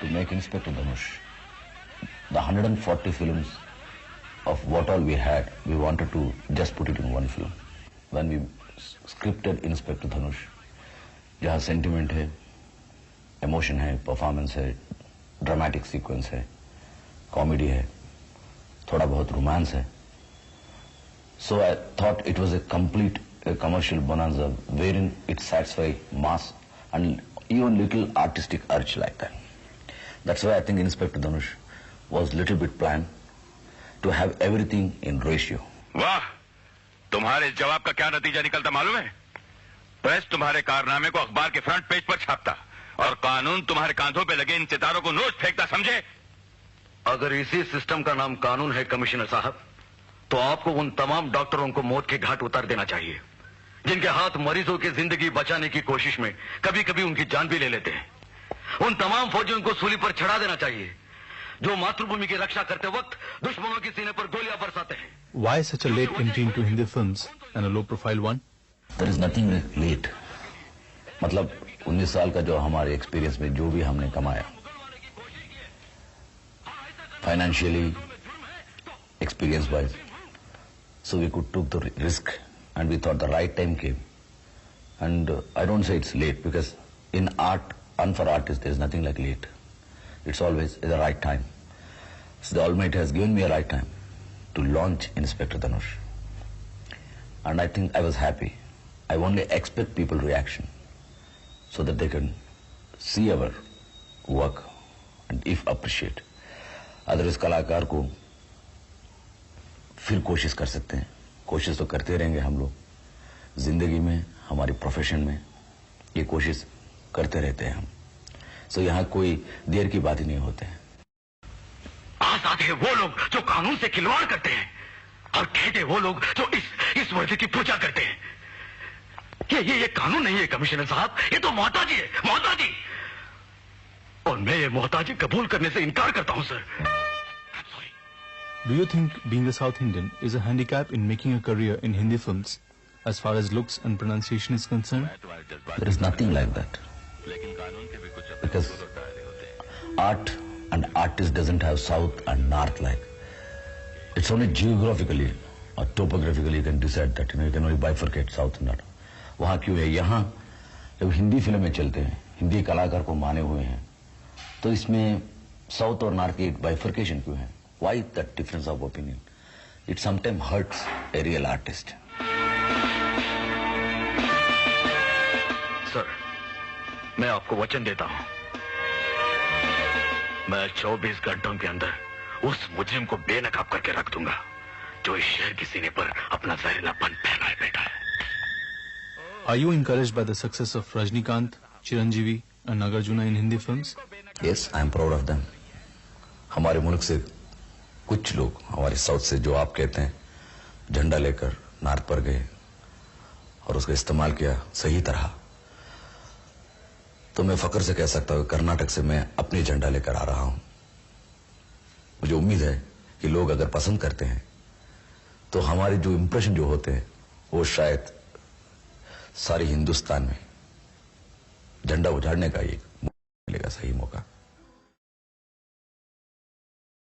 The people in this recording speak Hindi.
to make Inspector Dhanush. The 140 films of what all we had, we wanted to just put it in one film. When we scripted Inspector Dhanush, जहाँ sentiment है, emotion है, performance है, dramatic sequence है, comedy है, थोड़ा बहुत romance है. So I thought it was a complete commercial bonanza wherein it satisfied mass and even little artistic urge like that. That's why I think Inspector Dhanush was little bit planned to have everything in ratio. वाह, तुम्हारे जवाब का क्या नतीजा निकलता मालूम है? प्रेस तुम्हारे कारनामे को अखबार के फ्रंट पेज पर छापता और कानून तुम्हारे कांधों पे लगे इन सितारों को नोच फेंकता, समझे? अगर इसी सिस्टम का नाम कानून है कमिश्नर साहब, तो आपको उन तमाम डॉक्टरों को मौत के घाट उतार देना चाहिए जिनके हाथ मरीजों की जिंदगी बचाने की कोशिश में कभी कभी उनकी जान भी ले लेते हैं। उन तमाम फौजियों को सूली पर चढ़ा देना चाहिए जो मातृभूमि की रक्षा करते वक्त दुश्मनों के सीने पर गोलियां बरसाते हैं। Why such a late entry into Hindi films and a low profile one? There is nothing late. मतलब 19 साल का जो हमारे एक्सपीरियंस में जो भी हमने कमाया, financially, experience wise, so we could took the risk and we thought the right time came. And I don't say it's late because in art and for artists there is nothing like late. It's always the right time. So the Almighty has given me a right time to launch Inspector Dhanush. And I think I was happy. I only expect people's reaction so that they can see our work and if appreciate. Otherwise कलाकार को फिर कोशिश कर सकते हैं, कोशिश तो करते रहेंगे हम लोग जिंदगी में, हमारी प्रोफेशन में ये कोशिश करते रहते हैं हम. सो यहाँ कोई देर की बात ही नहीं होते हैं. आजाद है वो लोग जो कानून से खिलवाड़ करते हैं और कहते वो लोग जो इस वर्दी की पूजा करते हैं. ये कानून नहीं है कमिश्नर साहब, ये तो मोहताजी है, मोहताजी. और मैं ये मोहताजी कबूल करने से इनकार करता हूं sir. Do you think being a South Indian is a handicap in making a career in Hindi films as far as looks and pronunciation is concerned? There is nothing like that. Because art and artist doesn't have south and north like. It's only geographically or topographically you can decide that, you can only bifurcate south and north. वहाँ क्यों है? यहाँ जब हिंदी फिल्में चलते हैं, हिंदी कलाकार को माने हुए हैं, तो इसमें साउथ और नॉर्थ की बाइफर्केशन क्यों है? Why that difference of opinion? It sometimes hurts a real artist. Sir, मैं आपको वचन देता हूं, मैं 24 घंटों के अंदर उस मुजरिम को बेनकाब करके रख दूंगा जो इस शहर के सीने पर अपना जहरीलापन फैलाए बैठा है. Are you encouraged by the success of Rajnikant, Chiranjeevi and Nagarjuna in Hindi films? Yes, I am proud of them. हमारे मुल्क से कुछ लोग, हमारे साउथ से जो आप कहते हैं, झंडा लेकर नॉर्थ पर गए और उसका इस्तेमाल किया सही तरह, तो मैं फक्र से कह सकता हूँ कर्नाटक से मैं अपनी झंडा लेकर आ रहा हूं. मुझे उम्मीद है कि लोग अगर पसंद करते हैं तो हमारे जो इंप्रेशन जो होते हैं वो शायद सारे हिंदुस्तान में झंडा उजाड़ने का एक मिलेगा सही मौका.